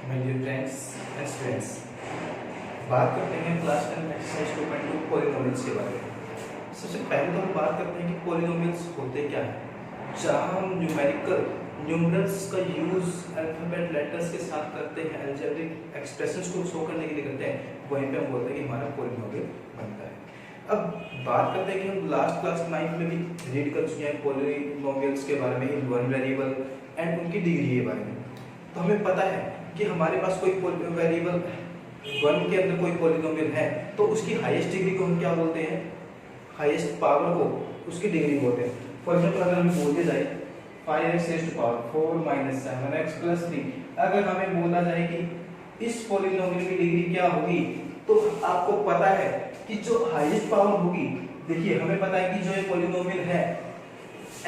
My dear friends and students, बात करते हैं क्लास 10 एक्सरसाइज 2.2 पॉलिनोमियल्स के बारे में। सबसे पहले तो हम बात करते हैं कि पॉलिनोमियल्स होते क्या हैं। जहाँ हम न्यूमरल्स का यूज अल्फाबेट लेटर्स के साथ करते हैं, अलजेब्रिक एक्सप्रेशंस को शो करने के लिए करते हैं, वहीं पे हम बोलते हैं कि हमारा पॉलिनोमियल बनता है। अब बात करते हैं कि हम लास्ट क्लास 9 में भी रीड कर चुके हैं पॉलिनोमियल्स के बारे में, वन वेरिएबल एंड उनकी डिग्री के बारे में। तो हमें पता है कि हमारे पास कोई वेरिएबल वन के अंदर कोई पॉलिनोमियल है तो उसकी हाईएस्ट डिग्री को हम क्या बोलते हैं, हाईएस्ट पावर को उसकी डिग्री बोलते हैं। फॉर एग्जांपल अगर हमें बोलते जाए 5x raise to power 4 - 7x + 3, अगर हमें बोला जाए कि इस पॉलिनोमियल की डिग्री क्या होगी, तो आपको पता है कि जो हाईएस्ट पावर होगी, देखिए हमें पता है कि जो ये पॉलिनोमियल है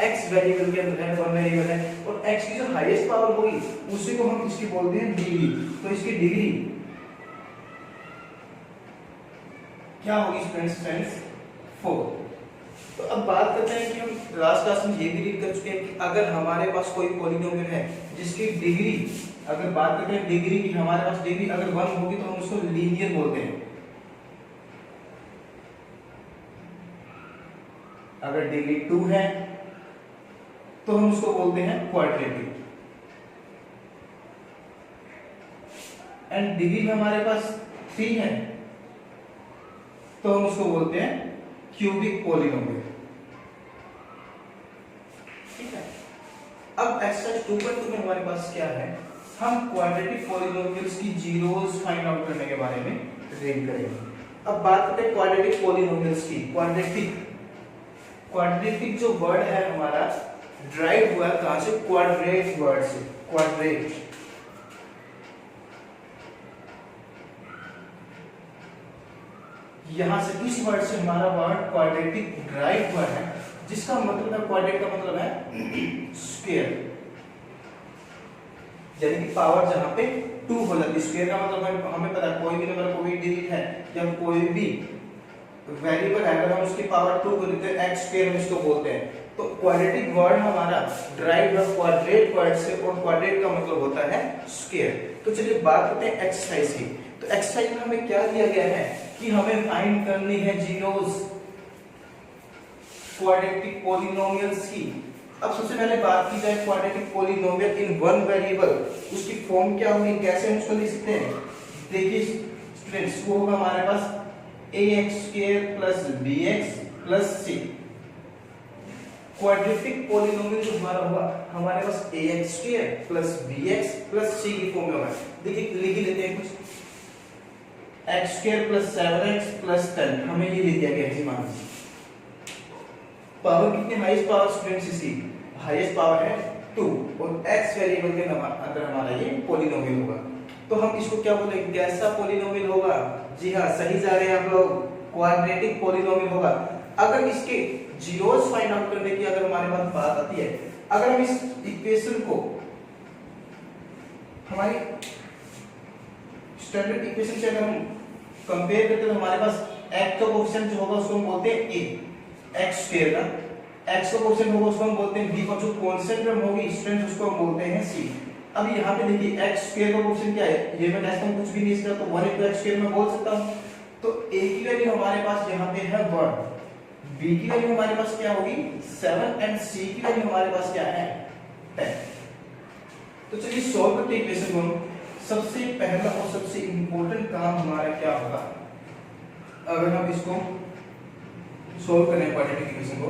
x वेरिएबल के अंदर है, वन वेरिएबल है, और x की जो हाईएस्ट पावर होगी उसी को हम इसकी बोलते हैं डिग्री। तो इसकी डिग्री क्या होगी स्टूडेंट्स? 4। तो अब बात करते हैं कि हम लास्ट क्लास में ये भी रीड कर चुके हैं कि अगर हमारे पास कोई पॉलिनोमियल है जिसकी डिग्री, अगर बात करते हैं डिग्री की, हमारे पास डिग्री अगर 1 होगी तो हम उसको लीनियर बोलते हैं। अगर डिग्री 2 है तो हम उसको बोलते हैं क्वाड्रेटिक, एंड डिग्री में हमारे पास 3 है तो हम उसको बोलते हैं क्यूबिक पॉलिनोमियल। ठीक है। अब एक्सरसाइज 2.2 में हमारे पास क्या है, हम क्वाड्रेटिक पॉलिनोमियल्स की जीरोस फाइंड आउट करने के बारे में रीड करेंगे। अब बात करते हैं क्वाड्रेटिक पॉलिनोमियल्स की। क्वाड्रेटिक जो वर्ड है हमारा ड्राइव हुआ है कहां से? क्वाड्रेट वर्ड से। क्वाड्रेट, यहां से इस वर्ड से हमारा वर्ड क्वाड्रेटिक ड्राइव हुआ है, जिसका मतलब है, क्वाड्रेट का मतलब है स्क्वायर, यानी कि पावर जहां पे 2 हो जाती है। स्क्वायर का मतलब हमें पता है कोई भी नंबर, कोई डिजिट है या कोई भी वेरिएबल है, अगर हम उसकी पावर 2 को लिखते हैं x² हम इसको बोलते हैं। तो क्वाड्रेटिक वर्ड हमारा ड्राइव है क्वाड्रेट वर्ड से, और क्वाड्रेट का मतलब होता है स्क्वायर। तो चलिए बात करते हैं एक्सरसाइज की। तो एक्सरसाइज में हमें क्या दिया गया है कि हमें फाइंड करनी है जीरोस क्वाड्रेटिक पॉलिनोमियल्स की। अब सबसे पहले बात की जाए quadratic polynomial in one variable, उसकी फॉर्म क्या होगी, कैसे हम उसको लिख सकते हैं? देखिए स्टूडेंट्स, वो होगा हमारे पास ax² + bx + c। Quadratic polynomial जो हमारा हुआ, हमारे पास ax² + bx + c की फॉर्म में होगा। देखिए लिख लेते हैं कुछ, x² + 7x + 10, हमें ये दे दिया गया है। मान पावर कितनी हाईएस्ट पावर स्टूडेंट्स? इसकी हाईएस्ट पावर है 2, और x वेरिएबल के अंदर हमारा ये पॉलिनोमियल होगा। तो हम इसको क्या बोलेंगे, कैसा पॉलिनोमियल होगा? जी हाँ, सही जा रहे हैं आप लोग, क्वाड्रेटिक पॉलिनोमियल होगा। अगर इसके जीरोस फाइंड आउट करने की अगर हमारे पास बात आती है, अगर हम इस इक्वेशन को हमारी स्टैंडर्ड इक्वेशन से अगर हम कंपेयर करते हैं, तो हमारे पास x का कोएफिशिएंट जो होगा उसको हम बोलते हैं a, x² का x का कोएफिशिएंट होगा उसको हम बोलते हैं b, और जो कांस्टेंट टर्म होगी स्टूडेंट्स उसको हम बोलते हैं c। अब यहाँ पे देखिए x² का कोएफिशिएंट क्या है, ये मैं कहता हूं कुछ भी नहीं इसका, तो 1 * x² मैं बोल सकता हूं। तो a की वैल्यू हमारे पास यहाँ पे है 1, b की वैल्यू हमारे पास क्या होगी 7, एंड c की वैल्यू हमारे पास क्या है 10। तो चलिए सॉल्व करते हैं इक्वेशन को। सबसे पहला और सबसे इंपॉर्टेंट काम हमारा क्या होगा, अगर हम इसको सॉल्व करें क्वाड्रेटिक इक्वेशन को,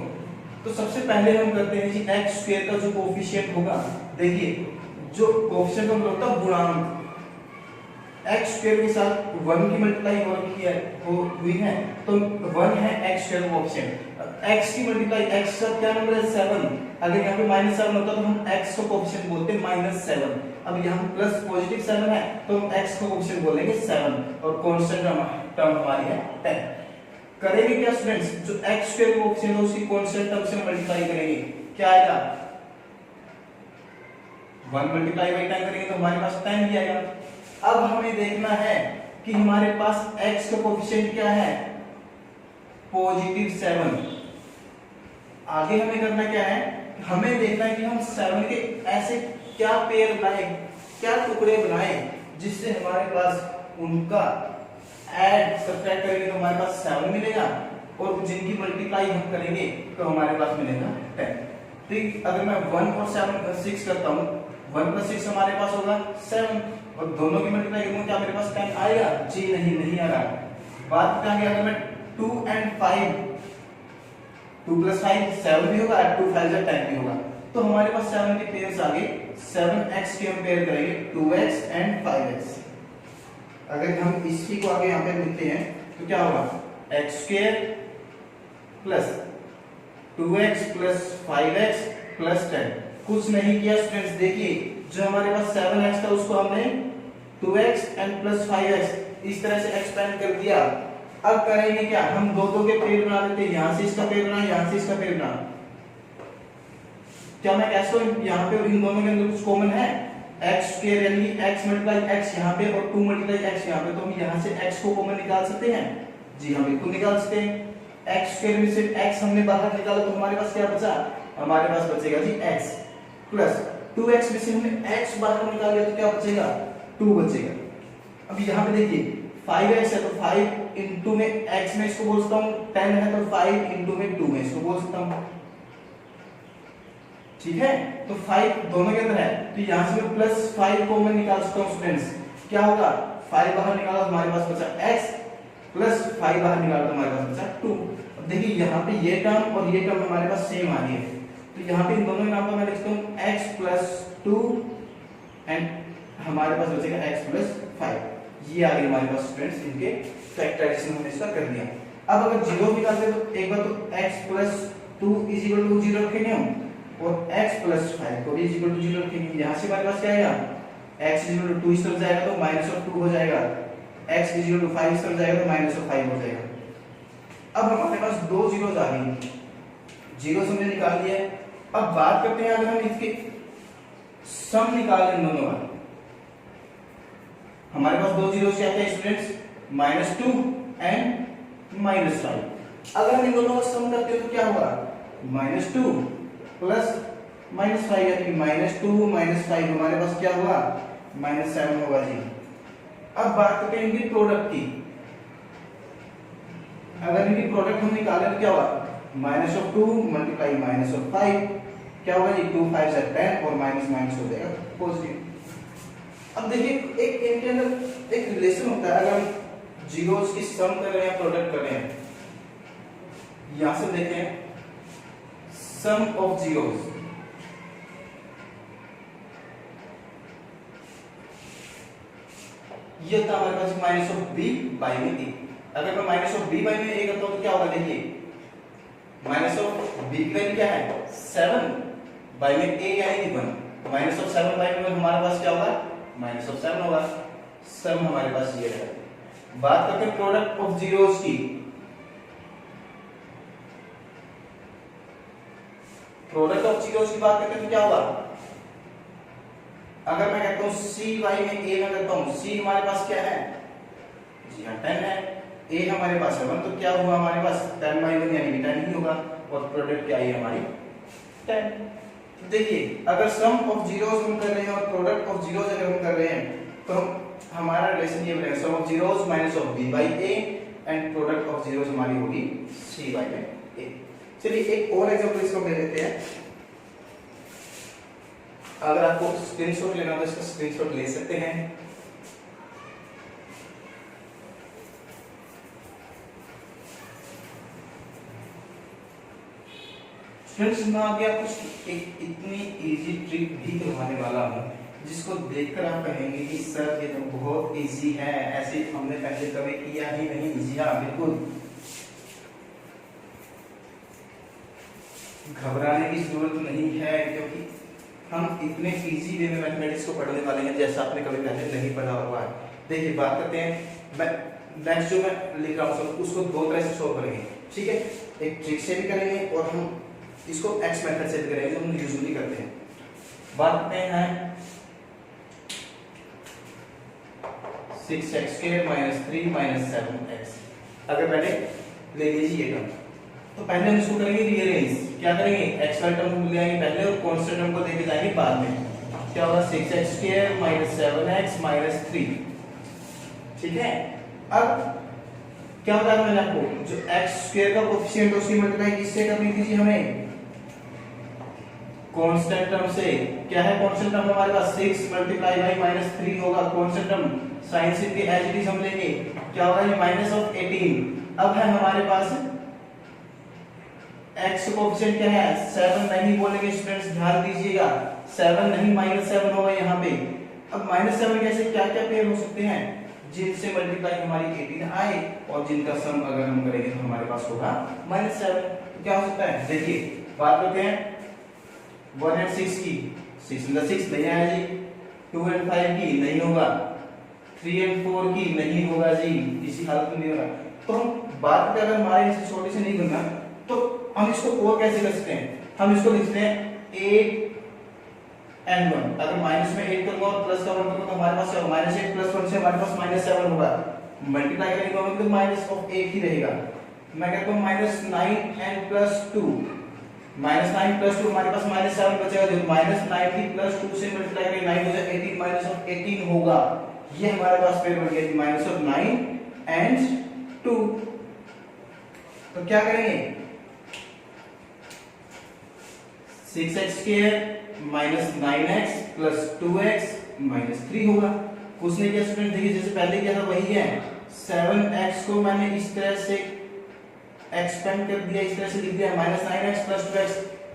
तो सबसे पहले हम करते हैं जी x² का जो कोएफिशिएंट होगा, देखिए जो कोएफिशिएंट का मतलब होता है गुणांक, x² के साथ 1 की मल्टीप्लाई हुई है, तो 1 है x² कोएफिशिएंट। x की मल्टीप्लाई x का क्या नंबर है 7, अगर यहाँ पे -7 होता तो हम x को कोएफिशिएंट बोलते -7। अब यहाँ प्लस पॉजिटिव 7 है तो हम x को कोएफिशिएंट बोलेंगे 7, और कांस्टेंट टर्म हमारी है 10। करेंगे क्या स्टूडेंट्स, जो x² कोएफिशिएंट है उसकी कांस्टेंट टर्म से मल्टीप्लाई करेंगे, क्या आएगा 1 × 10 करेंगे तो हमारे पास 10 ही आएगा। अब हमें देखना है कि हमारे पास x का कोएफिशिएंट क्या है, +7। आगे हमें करना क्या है, हमें देखना है कि हम 7 के ऐसे क्या पेयर बनाए, क्या टुकड़े बनाए जिससे हमारे पास उनका ऐड सब्ट्रैक्ट करेंगे तो हमारे पास 7 मिलेगा, और जिनकी मल्टीप्लाई हम करेंगे तो हमारे पास मिलेगा 10। ठीक, अगर मैं 1 और 7 6 करता हूँ, 1 + 6 हमारे पास होगा 7, और दोनों की मल्टीप्लाई करूंगा क्या मेरे पास 10 आएगा? जी नहीं आ रहा। बात करेंगे अगर मैं 2 और 5, 2 + 5 7 भी होगा, 2 5 10 भी होगा, तो हमारे पास 7 के पेयर्स आ गए। 7x के हम पेयर करेंगे 2x और 5x। अगर हम इसी को आगे यहाँ पे लिखते हैं तो क्या होगा? x² + 2x + 5x + 10। कुछ नहीं किया स्टूडेंट्स, देखिए जो हमारे पास 7x था उसको हमने 2x + 5x इस तरह से एक्सपेंड कर दिया। अब करेंगे क्या, हम दो के पेयर बना देते हैं, यहां से इसका पेयर बना, यहां से इसका पेयर बना। क्या मैं कह सकता हूं यहाँ पे इन दोनों के अंदर कुछ कॉमन है? x² यानी x × x यहाँ पे और 2 × x यहाँ पे, तो हम यहाँ से x को कॉमन निकाल सकते हैं। जी हाँ, बिल्कुल निकाल सकते हैं। x² में से x हमने बाहर निकाला तो हमारे पास क्या बचा? हमारे पास बचेगा जी x प्लस 2x में से हमने x बाहर निकाल लिया तो क्या बचेगा? 2 बचेगा। अब यहाँ पे देखिए 5x है तो 5 इंटू में x में इसको बोल सकता हूँ, 10 है तो 5 इंटू में 2 में इसको बोल सकता हूँ। ठीक है, तो 5 दोनों के अंदर है तो यहाँ से मैं +5 कॉमन निकाल सकता हूँ स्टूडेंट्स। क्या होगा? 5 बाहर निकाला तो हमारे पास बचा x प्लस 5 बाहर निकाला तो हमारे पास बचा 2। अब देखिए यहाँ पे ये टर्म और ये टर्म हमारे पास सेम आ गई है, तो यहाँ पे इन दोनों के नाम पर मैं लिखता हूँ x + 2 एंड हमारे पास बचेगा x + 5। ये आ गई हमारे पास स्टूडेंट्स, इनके फैक्टराइजेशन हमने इसका कर दिया। अब अगर जीरो निकालते तो एक बार तो x + 2 = 0 रखेंगे हम, और x + 5 को भी = 0 रखेंगे। यहाँ से हमारे पास क्या आएगा? x = 2 इस तरफ जाएगा तो -2 हो जाएगा, x = 5 इस तरफ जाएगा तो -5 हो जाएगा। अब हमारे पास दो जीरोस आ गई, जीरोस हमने निकाल लिया है। अब बात करते हैं अगर हम इसके सम निकाल लें दोनों का, हमारे पास दो जीरोस क्या थे स्टूडेंट्स? -2 और -5। अगर हम इन दोनों का सम करते हैं तो क्या होगा? -2 प्लस -5 यानी -2 - 5 हमारे पास क्या होगा? -7 होगा जी। अब बात करते हैं इनकी प्रोडक्ट की। अगर इनकी प्रोडक्ट हम निकालें तो क्या होगा? -2 × -5 क्या होगा जी? 2 5 10 और माइनस हो जाएगा पॉजिटिव। अब देखिए एक इनके अंदर एक रिलेशन होता है, अगर हम जीरोस की सम कर रहे हैं प्रोडक्ट कर रहे हैं, यहां से देखें सम ऑफ जीरोस, ये था हमारे पास -b/a। अगर मैं -b/a करता हूं तो क्या होगा? देखिए -b की वैल्यू क्या है? 7/a यानी 1, -7/1 हमारे पास क्या होगा? -7 होगा। सम हमारे पास ये है। बात करते हैं प्रोडक्ट ऑफ जीरोस की। प्रोडक्ट ऑफ जीरोस की बात करते हैं तो क्या होगा? अगर मैं कहता हूं c/a में करता हूं, c हमारे पास क्या है? जी हाँ 10 है, a हमारे पास है 1, तो क्या हुआ हमारे पास? 10/1 यानी 10 ही होगा, और प्रोडक्ट क्या है हमारी? 10। देखिए अगर सम ऑफ जीरोस हम कर रहे हैं और प्रोडक्ट ऑफ जीरोस अगर हम कर रहे हैं तो हमारा रिलेशन ये बनेगा sum of zeros minus of b/a and product of zeros हमारी होगी c/a। चलिए एक और एग्जांपल इसको ले लेते हैं। अगर आपको स्क्रीनशॉट लेना हो तो इसका स्क्रीनशॉट ले सकते हैं। फ्रेंड्स मैं आगे आपको एक इतनी इजी ट्रिक भी करवाने वाला हूं जिसको देखकर आप कहेंगे कि सर ये तो बहुत इजी है, ऐसे हमने पहले कभी किया ही नहीं। जी हाँ बिल्कुल, घबराने की जरूरत नहीं है, क्योंकि हम इतने इजी वे में मैथमेटिक्स को पढ़ने वाले हैं जैसा आपने कभी पहले नहीं पढ़ा हुआ है। देखिए बात करते हैं, मैं नेक्स्ट जो मैं लिख रहा हूँ उसको दो तरह से सॉल्व करेंगे। ठीक है, एक ट्रिक से भी करेंगे और हम इसको एक्स मेथड से भी करेंगे, हम यूजुअली करते हैं। बात करते हैं 6x² - 3 - 7x। अगर पहले ले लीजिए ये टर्म, तो पहले हम इसको करेंगे रीअरेंज। क्या करेंगे? एक्स वाले टर्म को ले आएंगे पहले और कांस्टेंट टर्म को लेके जाएंगे बाद में। क्या होगा 6x² माइनस 7x माइनस 3। ठीक है, अब क्या बताया मैंने आपको, जो x² का कोफिशिएंट है उसकी मल्टीप्लाई किससे करनी थी जी हमें, कांस्टेंट टर्म से। क्या है कांस्टेंट टर्म हमारे पास, 6 मल्टीप्लाई बाई माइनस 3 होगा कांस्टेंट टर्म, साइन से भी एज इट इज हम लेंगे, क्या होगा ये माइनस ऑफ 18। अब है हमारे पास x कोफिशिएंट क्या है, 7 नहीं बोलेंगे स्टूडेंट्स, ध्यान दीजिएगा, 7 नहीं -7 होगा यहाँ पे। अब -7 कैसे, क्या क्या पेयर हो सकते हैं, जिनसे मल्टीप्लाई हमारी 18 आए और जिनका सम अगर हम करेंगे तो हमारे पास होगा -7। तो क्या हो सकता है, देखिए बात करते हैं 1 और 6 की, 6 में 6 नहीं आया जी, 2 और 5 की नहीं होगा, 3 और 4 की नहीं होगा जी, इसी हालत में नहीं होगा। तो हम बात करते अगर हमारे इससे छोटे से नहीं बनना तो हम इसको और कैसे कर सकते हैं, हम इसको लिखते हैं 8 and 1। अगर माइनस में 8 करूंगा और प्लस का 1 करूंगा तो हमारे पास क्या होगा, -8 + 1 से हमारे पास -7 होगा, मल्टीप्लाई करेंगे तो माइनस ऑफ 8 ही रहेगा। मैं कहता हूं -9 and +2, -9 + 2 हमारे पास -7 बचेगा, जो -90 + 2 से मल्टीप्लाई करेंगे 9 हो जाए 18 माइनस ऑफ 18 होगा। ये हमारे पास पेयर बन गया -9 and 2। तो क्या करेंगे, 6x² minus 9x plus 2x minus 3 होगा। उसने क्या स्टूडेंट, देखिए जैसे पहले किया था वही है, 7x को मैंने इस तरह से एक्सपेंड कर दिया, इस तरह से लिख दिया -9x प्लस 2x,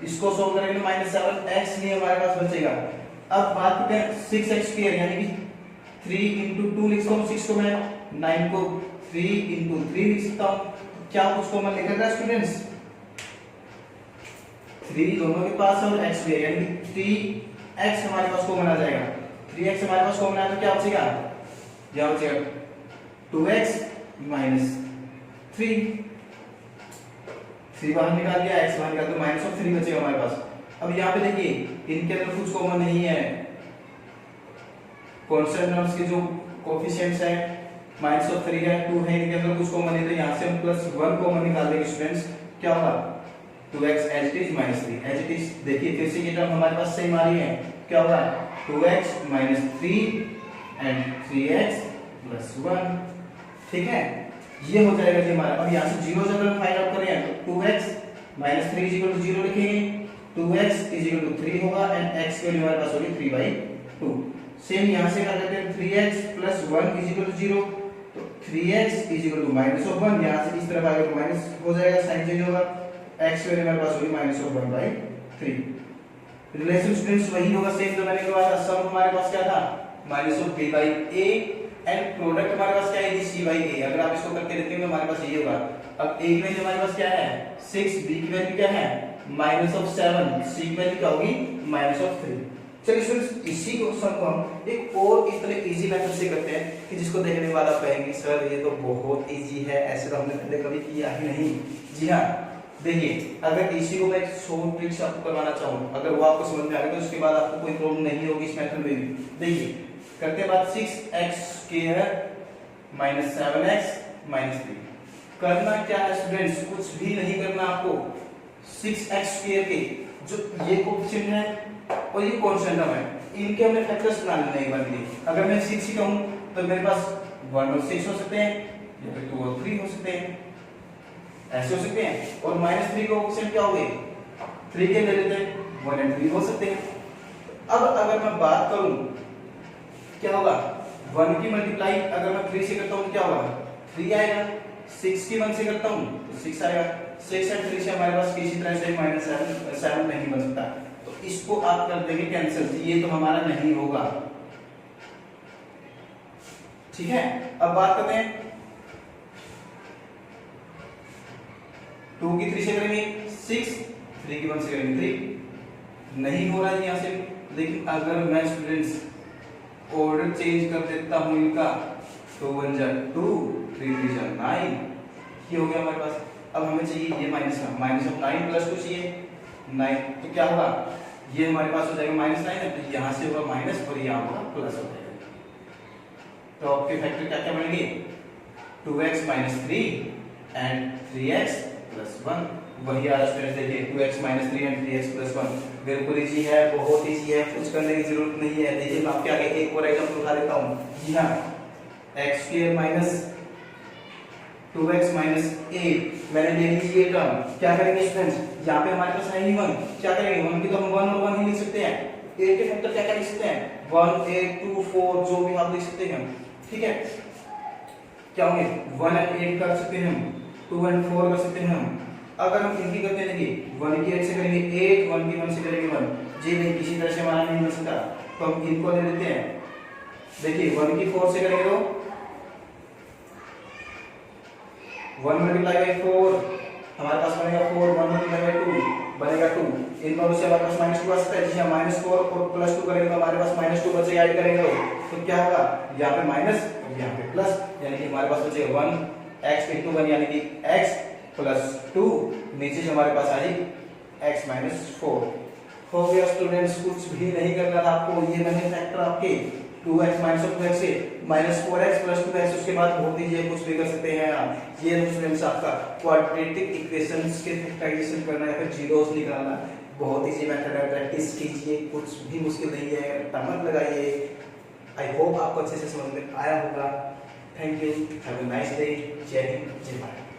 इसको सोल्व करेंगे -7x ही हमारे पास बचेगा। अब बात करते हैं 6x² यानी कि 3 × 2 लिख सकता हूं, 6 को मैं 9 को 3 × 3 लिख सकता हूं। क्या कुछ कॉमन निकल रहा है स्टूडेंट्स, 3 दोनों के पास है और x भी है, यानी कि 3x हमारे पास कॉमन आ जाएगा, 3x हमारे पास कॉमन आया तो क्या बचेगा, क्या बचेगा 2x माइनस 3, 3 बाहर निकाल दिया, x बाहर निकाल तो -3 बचेगा हमारे पास। अब यहाँ पे देखिए इनके अंदर कुछ कॉमन नहीं है, कांस्टेंट टर्म्स के जो कोफिशिएंट्स है -3 है, 2 है, इनके अंदर कुछ कॉमन नहीं, तो यहाँ से हम +1 कॉमन निकाल देंगे स्टूडेंट्स, क्या होगा 2x as it is -3 as it is. देखिए फिर से ये टर्म हमारे पास सेम आ रही है, क्या होगा 2x -3 एंड 3x + 1। ठीक है, ये हो जाएगा जी हमारा। अब यहाँ से 0 से अगर हम फाइंड आउट करें तो 2x -3 = 0 लिखेंगे, 2x = 3 होगा एंड x की वैल्यू हमारे पास होगी 3/2। सेम यहाँ से कर लेते हैं 3x + 1 = 0, तो 3x = -1, यहाँ से इस तरफ आगे तो माइनस हो जाएगा, साइन चेंज होगा, x की वैल्यू हमारे पास होगी -1/3। रिलेशन स्टूडेंट्स वही होगा सेम जो मैंने करवाया था, सम हमारे पास क्या था -b/a एंड प्रोडक्ट हमारे पास क्या है c/a। अगर आप इसको करके देखते हैं तो हमारे पास ये होगा। अब a की वैल्यू हमारे पास क्या है 6, b की वैल्यू क्या है -7, c की वैल्यू क्या होगी -3। चलिए स्टूडेंट्स इसी क्वेश्चन को हम एक और इस तरह इजी मेथड से करते हैं कि जिसको देखने के बाद आप कहेंगे सर ये तो बहुत इजी है, ऐसे तो हमने पहले कभी किया ही नहीं। जी हाँ, देखिए अगर इसी को मैं एक शॉर्ट ट्रिक से आपको करवाना चाहूँ, अगर वो आपको समझ में आ गया तो उसके बाद आपको कोई प्रॉब्लम नहीं होगी इस मेथड में भी। देखिए करते बाद 6x² - 7x - 3। करना क्या है स्टूडेंट्स, कुछ भी नहीं करना आपको। 6x² के जो ये कोफिशिएंट है और ये कांस्टेंट टर्म है, इनके हमने फैक्टर्स बना लेने एक बार के लिए। अगर मैं 6 ही कहूं तो मेरे पास 1 और 6 हो सकते हैं, या फिर 2 और 3 हो सकते हैं, ऐसे हो सकते हैं। और -3 के कोफिशिएंट क्या होंगे 3 के ले लेते हैं, 1 और 3 हो सकते हैं। अब अगर मैं बात करूं क्या होगा 1 की मल्टीप्लाई अगर मैं 3 से करता हूं तो क्या होगा 3 आएगा, 6 की 1 से करता हूं तो 6 आएगा, 6 और 3 से हमारे पास किसी तरह से -7 नहीं बन सकता, तो इसको आप कर देंगे कैंसिल, ये तो हमारा नहीं होगा। ठीक है, अब बात करते हैं 2 की 3 से करेंगे 6, 3 की 1 से करेंगे 3, नहीं हो रहा है यहां से। लेकिन अगर मैं स्टूडेंट्स ऑर्डर चेंज कर देता हूं इनका, तो 1 जा 2, 3 3 जा 9, ये हो गया हमारे पास। अब हमें चाहिए ये -9 + 2 चाहिए 9, तो क्या होगा ये हमारे पास हो जाएगा -9 है, तो यहां से होगा माइनस और यहां होगा प्लस हो जाएगा। तो आपके फैक्टर क्या क्या बनेंगे 2x - 3 एंड 3x + 1। वही आ रहा है देखिए 2x - 3 एंड 3x + 1। बिल्कुल इजी है, बहुत इजी है, कुछ करने की जरूरत नहीं है। देखिए मैं आपके आगे एक और एग्जांपल उठा देता हूँ। जी हाँ, x square minus 2x minus 8 मैंने ले लीजिए टर्म। क्या करेंगे स्टूडेंट्स, यहाँ पे हमारे पास है ही 1, क्या करेंगे 1 की तो हम 1 और 1 ही लिख सकते हैं। 8 के फैक्टर क्या क्या लिख सकते हैं, 1 8 2 4 जो भी आप लिख सकते हैं, ठीक है। क्या होंगे 1 और 8 कर सकते हैं हम, 2 और 4 कर सकते हैं हम। अगर हम इनकी करते हैं, देखिए 1 की 8 से करेंगे 8, 1 की 1 से करेंगे 1, जी नहीं किसी तरह से हमारा नहीं बन सकता, तो हम इनको ले लेते हैं। देखिए 1 की 4 से करेंगे तो 1 मल्टीप्लाई बाई 4 हमारे पास बनेगा 4, 1 मल्टीप्लाई बाई 2 बनेगा 2। इन दोनों से हमारे पास -2 आ सकता है। जी हाँ, -4 और +2 करेंगे तो हमारे पास -2 बचेगा, ऐड करेंगे तो क्या होगा, यहाँ पे माइनस और यहाँ पे प्लस, यानी कि हमारे पास बचेगा 1 x into 1 यानी कि x + 2, नीचे से हमारे पास आ जाएगी x - 4। हो गया स्टूडेंट्स, कुछ भी नहीं करना था आपको। ये मैंने फैक्टर आपके 2x - 2x से -4x + 2x, उसके बाद बहुत ईजी है, कुछ भी कर सकते हैं आप। ये स्टूडेंट्स आपका क्वाड्रेटिक इक्वेशंस के फैक्टराइजेशन करना है, फिर जीरोस निकालना, बहुत ईजी मेथड है, प्रैक्टिस कीजिए, कुछ भी मुश्किल नहीं है, टमक लगाइए। आई होप आपको अच्छे से समझ में आया होगा। Thank you, have a nice day. जय हिंद, जय भारत।